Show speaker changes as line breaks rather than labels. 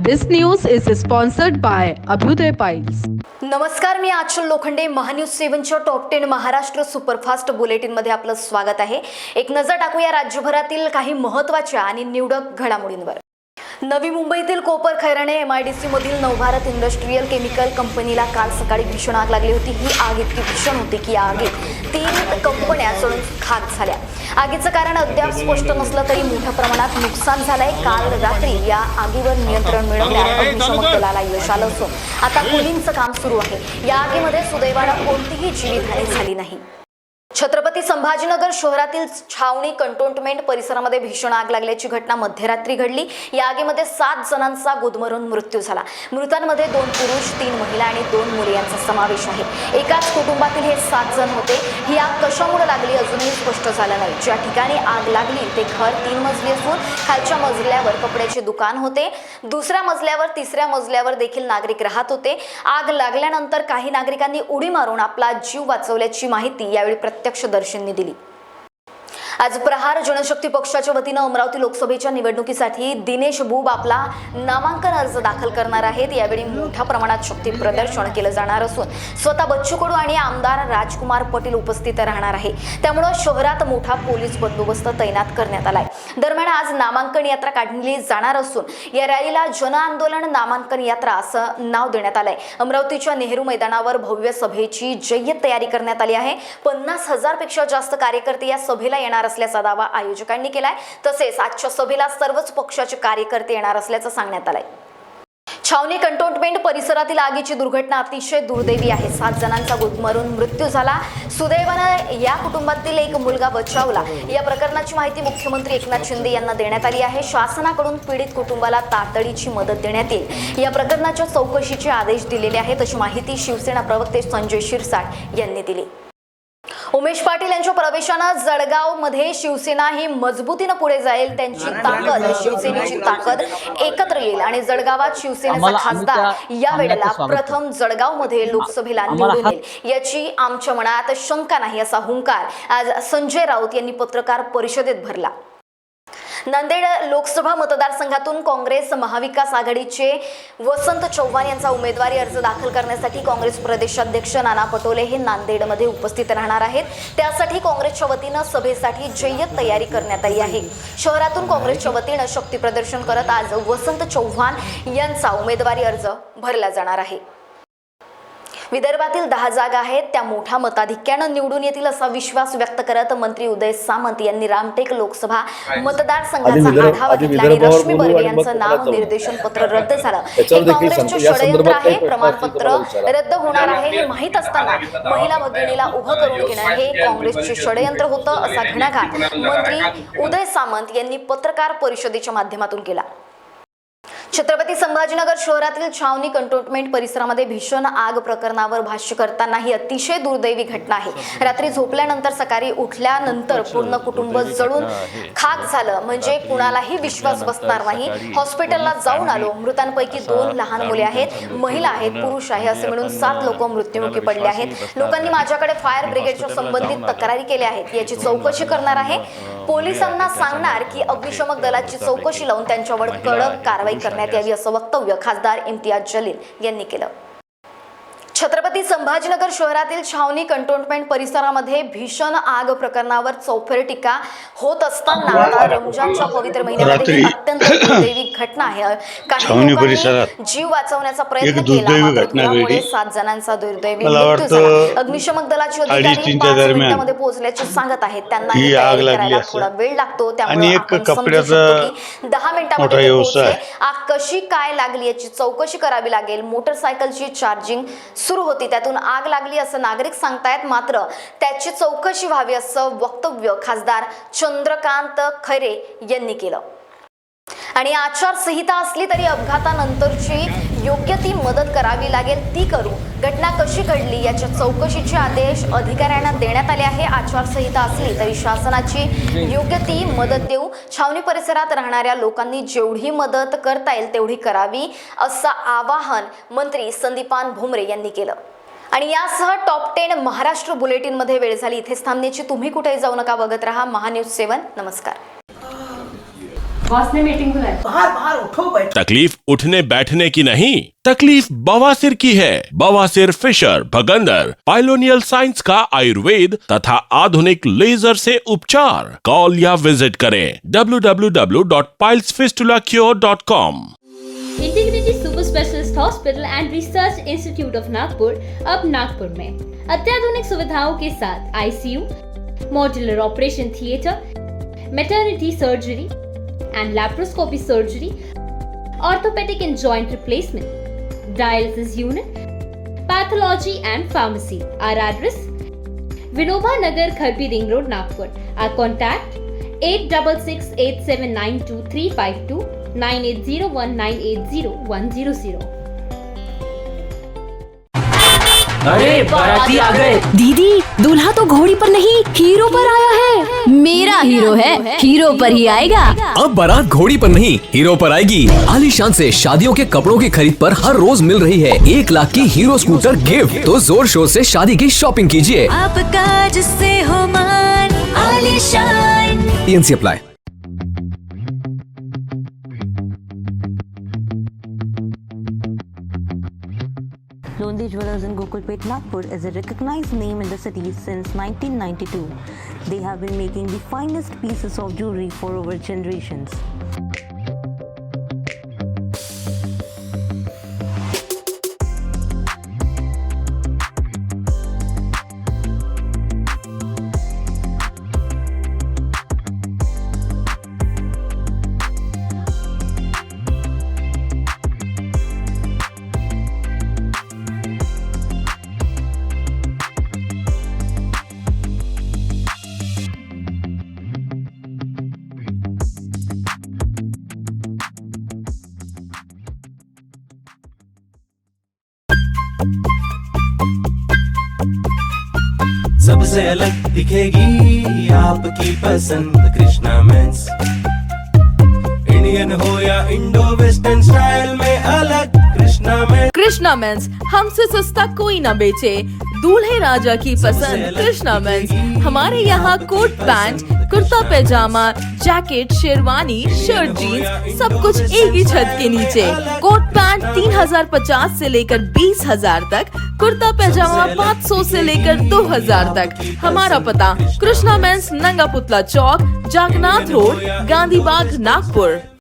This news is sponsored by Abhyuday Piles.
नमस्कार, मी आचल लोखंडे. महान्यूज 7च्या टॉप 10 महाराष्ट्र सुपरफास्ट बुलेटिन मध्ये आपलं स्वागत आहे. एक नजर टाकूया राज्यभरातील काही महत्त्वाच्या आणि निवडक घडामोडींवर. नवी मुंबईतील कोपर खैराणे MIDC मधील नवभारत इंडस्ट्रियल केमिकल कंपनीला काल सकाळी भीषण आग लागली होती. ही आग इतकी भीषण होती की या आगीत 3 कंपन्या जळून खाक झाल्या. आगीचं कारण अद्याप स्पष्ट नसलं तरी मोठ्या प्रमाणात नुकसान झालंय. काल रात्री या आगीवर नियंत्रण मिळवण्यात अग्निशमन दलाला यश आलं असून आता कोलिंगचं काम सुरू आहे. या आगीमध्ये सुदैवानं कोणतीही जीवितहानी झाली नाही. छत्रपती संभाजीनगर शहरातील छावणी कंटोन्मेंट परिसरामध्ये भीषण आग लागल्याची घटना मध्यरात्री घडली. या आगीमध्ये 7 जणांचा गुदमरून मृत्यू झाला. मृतांमध्ये 2 पुरुष, 3 महिला आणि 2 मुले यांचा समावेश आहे. एकाच कुटुंबातील हे 7 जण होते. ही आग कशामुळे लागली अजूनही स्पष्ट झालं नाही. ज्या ठिकाणी आग लागली ते घर 3 मजली असून खालच्या मजल्यावर कपड्याचे दुकान होते. दुसऱ्या मजल्यावर, तिसऱ्या मजल्यावर देखील नागरिक राहत होते. आग लागल्यानंतर काही नागरिकांनी उडी मारून आपला जीव वाचवल्याची माहिती यावेळी प्रत्यक्षदर्शींनी दिली. आज प्रहार जनशक्ती पक्षाच्या वतीनं अमरावती लोकसभेच्या निवडणुकीसाठी दिनेश बुब आपला नामांकन अर्ज दाखल करणार आहेत. यावेळी मोठ्या प्रमाणात शक्ती प्रदर्शन केलं जाणार असून स्वतः बच्चू कडू आणि आमदार राजकुमार पटेल उपस्थित राहणार आहे. त्यामुळे शहरात मोठा पोलीस बंदोबस्त तैनात करण्यात आलाय. दरम्यान आज नामांकन यात्रा काढली जाणार असून या रॅलीला जन आंदोलन नामांकन यात्रा असं नाव देण्यात आलंय. अमरावतीच्या नेहरू मैदानावर भव्य सभेची जय्यत तयारी करण्यात आली आहे. 50,000 पेक्षा जास्त कार्यकर्ते या सभेला येणार असल्याचा दावा आयोजकांनी केलाय. तसेच आजच्या सभेला सर्वच पक्षाचे कार्यकर्ते येणार असल्याचं सांगण्यात आलंय. छावणी कंटोन्मेंट परिसरातील आगीची दुर्घटना अतिशय दुर्दैवी आहे. 7 जणांचा गुदमरून मृत्यू झाला. सुदैवानं या कुटुंबातील एक मुलगा बचावला. या प्रकरणाची माहिती मुख्यमंत्री एकनाथ शिंदे यांना देण्यात आली आहे. शासनाकडून पीडित कुटुंबाला तातडीची मदत देण्यात येईल. या प्रकरणाच्या चौकशीचे आदेश दिलेले आहेत अशी माहिती शिवसेना प्रवक्ते संजय शिरसाट यांनी दिली. उमेश पाटील यांच्या प्रवेशानं जळगावमध्ये शिवसेना ही मजबूतीनं पुढे जाईल. त्यांची ताकद, शिवसेनेची ताकद एकत्र येईल आणि जळगावात शिवसेनेचा खासदार या वेळेला प्रथम जळगावमध्ये लोकसभेला निवडून येईल याची आमच्या मनात शंका नाही, असा हुंकार आज संजय राऊत यांनी पत्रकार परिषदेत भरला. नांदेड लोकसभा मतदारसंघातून काँग्रेस महाविकास आघाडीचे वसंत चव्हाण यांचा उमेदवारी अर्ज दाखल करण्यासाठी काँग्रेस प्रदेशाध्यक्ष नाना पटोले हे नांदेडमध्ये उपस्थित राहणार आहेत. त्यासाठी काँग्रेसच्या वतीनं सभेसाठी जय्यत तयारी करण्यात आली आहे. शहरातून काँग्रेसच्या वतीनं शक्ती प्रदर्शन करत आज वसंत चव्हाण यांचा उमेदवारी अर्ज भरला जाणार आहे. विदर्भातील 10 जागा आहेत त्या मोठ्या मताधिक्यानं निवडून येतील असा विश्वास व्यक्त करत मंत्री उदय सामंत यांनी रामटेक लोकसभा मतदारसंघाचा आढावा घेतला आणि रश्मी बर्वे यांचं नाव निर्देशन पत्र रद्द झालं. हे काँग्रेसचे षडयंत्र आहे. प्रमाणपत्र रद्द होणार आहे हे माहीत असताना महिला भगिनीला उभं करून घेणं हे काँग्रेसचे षडयंत्र होतं असा घणाघात मंत्री उदय सामंत यांनी पत्रकार परिषदेच्या माध्यमातून केला. छत्रपती संभाजीनगर शहरातील छावणी कंटोन्मेंट परिसरामध्ये भीषण आग प्रकरणावर भाष्य करताना ही अतिशय दुर्दैवी घटना आहे. रात्री झोपल्यानंतर सकाळी उठल्यानंतर पूर्ण कुटुंब जळून खाक झालं म्हणजे कुणालाही विश्वास बसणार नाही. हॉस्पिटलला जाऊन आलो. मृतांपैकी 2 लहान मुले आहेत, महिला आहेत, पुरुष आहे, असे मिळून 7 लोक मृत्युमुखी पडले आहेत. लोकांनी माझ्याकडे फायर ब्रिगेडच्या संबंधित तक्रारी केल्या आहेत. याची चौकशी करणार आहे. पोलिसांना सांगणार की अग्निशमन दलाची चौकशी लावून त्यांच्यावर कडक कारवाई करण्यात यावी असं वक्तव्य खासदार इम्तियाज जलील यांनी केलं. छत्रपती संभाजीनगर शहरातील छावणी कंटोन्मेंट परिसरामध्ये भीषण आग प्रकरणावर चौफेर टीका होत असताना आता रमजानच्या पवित्र महिन्यामध्ये अत्यंत दुर्दैवी घटना आहे. काही लोकांनी जीव वाचवण्याचा प्रयत्न केला त्यामुळे 7 जणांचा दुर्दैवी मृत्यू झाला. अग्निशमन दलाचे अधिकारी 5 मिनिटांमध्ये पोहोचल्याचे सांगत आहेत. त्यांना ही तयारी करायला थोडा वेळ लागतो. त्यामुळे आपण समजू शकतो की 10 मिनिटांमध्ये पोहोचले. आग कशी काय लागली याची चौकशी करावी लागेल. मोटरसायकलची चार्जिंग सुरू होती, त्यातून आग लागली असं नागरिक सांगतायत. मात्र त्याची चौकशी व्हावी असं वक्तव्य खासदार चंद्रकांत खैरे यांनी केलं. आणि आचारसंहिता असली तरी अपघातानंतरची योग्य ती मदत करावी लागेल ती करू. घटना कशी घडली याच्या चौकशीचे आदेश अधिकाऱ्यांना देण्यात आले आहे. आचारसंहिता असली तरी शासनाची योग्य ती मदत देऊ. छावणी परिसरात राहणाऱ्या लोकांनी जेवढी मदत करता येईल तेवढी करावी असं आवाहन मंत्री संदीपान भुमरे यांनी केलं. आणि यासह टॉप 10 महाराष्ट्र बुलेटिन मध्ये वेळ झाली. इथेच थांबण्याची. तुम्ही कुठेही जाऊ नका. बघत रहा महान्यूज 7. नमस्कार.
बॉस ने मीटिंग बुलाई।
बाहर बाहर उठो बैठो।
तकलीफ उठने बैठने की नहीं, तकलीफ बवासीर की है। बवासीर, फिशर, भगंदर, पाइलोनियल साइंस का आयुर्वेद तथा आधुनिक लेजर से उपचार। कॉल या विजिट करें www.pilesfistulacure.com।
Integrity super specialist hospital and research institute of Nagpur अब नागपुर में अत्याधुनिक सुविधाओं के साथ ICU, modular operation theatre, maternity surgery and laparoscopy surgery, orthopaedic and joint replacement, dialysis unit, pathology and pharmacy. Our address Vinoba Nagar, Kharbi ring road, Nagpur. Our contact 8668792352 9801980100।
अरे बाराती आ गए।
दीदी, दूल्हा तो घोड़ी पर नहीं हीरो पर आया है। मेरा हीरो है, हीरो पर ही आएगा।
अब बारात घोड़ी पर नहीं हीरो पर आएगी। आलीशान से शादियों के कपड़ों की खरीद पर हर रोज मिल रही है 1 लाख की हीरो स्कूटर गिफ्ट। तो जोर शोर से शादी की शॉपिंग कीजिए।
आपका जिससे हो मान आलीशान।
PNC apply.
Londi Jewelers in Gokulpet, Nagpur is a recognized name in the city since 1992. They have been making the finest pieces of jewelry for over generations.
सबसे अलग दिखेगी आपकी पसंद कृष्णा मेंस। इंडियन हो या इंडो वेस्टर्न स्टाइल में अलग Krishna mains.
Krishna mains, हमसे सस्ता कोई ना बेचे। दूल्हे राजा की पसंद कृष्णा मेंस। हमारे यहाँ coat pant, kurta pajama, jacket, sherwani, shirt, jeans सब कुछ एक ही छत के नीचे। कोट पैंट 3050 से लेकर 20,000 तक, कुर्ता पैजामा 500 से लेकर 2000 तक। हमारा पता कृष्णा मेंस, नंगा पुतला चौक, जागनाथ रोड, गांधी बाग, नागपुर।